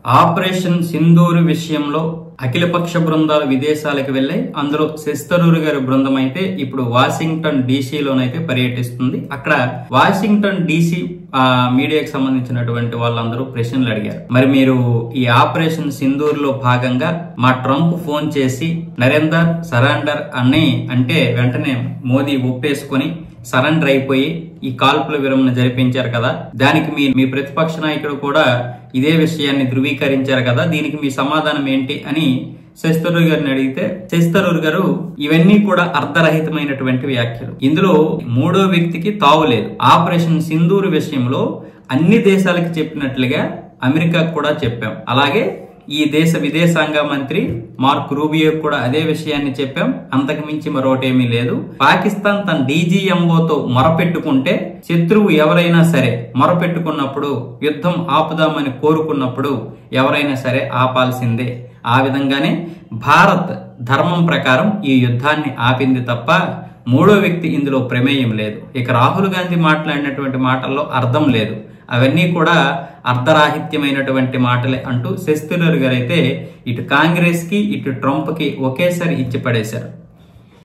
Operation Sindoor విషయంలో అఖిలపక్ష బృందాలు విదేశాలకు వెళ్లాయి. అందులో శశి థరూర్ గారి బృందం అయితే ఇప్పుడు వాషింగ్టన్ డీసీలోనైతే పర్యటిస్తుంది. అక్కడ వాషింగ్టన్ డీసీ మీడియాకి సంబంధించినటువంటి వాళ్ళందరూ ప్రశ్నలు అడిగారు. మరి మీరు ఈ ఆపరేషన్ సింధూర్ లో భాగంగా మా ట్రంప్ ఫోన్ చేసి నరేందర్ సరెండర్ అని అంటే వెంటనే మోదీ ఒప్పేసుకొని సరెండర్ అయిపోయి ఈ కాల్పుల విరమణ జరిపించారు కదా, దానికి మీ ప్రతిపక్ష నాయకుడు కూడా ఇదే విషయాన్ని ధృవీకరించారు కదా, దీనికి మీ సమాధానం ఏంటి అని శశి థరూర్ గారిని అడిగితే శశి థరూర్ గారు ఇవన్నీ కూడా అర్ధరహితమైనటువంటి వ్యాఖ్యలు, ఇందులో మూడో వ్యక్తికి తావు లేదు. ఆపరేషన్ సింధూర్ విషయంలో అన్ని దేశాలకు చెప్పినట్లుగా అమెరికాకు కూడా చెప్పాం, అలాగే ఈ దేశ విదేశాంగ మంత్రి మార్క్ రూబియో కూడా అదే విషయాన్ని చెప్పాం, అంతకు మించి మరొకటేమీ లేదు. పాకిస్తాన్ తన డీజీఎంఓతో మొరపెట్టుకుంటే శత్రువు ఎవరైనా సరే మొరపెట్టుకున్నప్పుడు యుద్ధం ఆపుదామని కోరుకున్నప్పుడు ఎవరైనా సరే ఆపాల్సిందే. ఆ విధంగానే భారత్ ధర్మం ప్రకారం ఈ యుద్ధాన్ని ఆపింది తప్ప మూడో వ్యక్తి ఇందులో ప్రమేయం లేదు. ఇక రాహుల్ గాంధీ మాట్లాడినటువంటి మాటల్లో అర్థం లేదు, అవన్నీ కూడా అర్ధరాహిత్యమైనటువంటి మాటలే అంటూ శశి థరూర్ గారు అయితే ఇటు కాంగ్రెస్ కి ఇటు ట్రంప్ కి ఒకేసారి ఇచ్చి పడేశారు.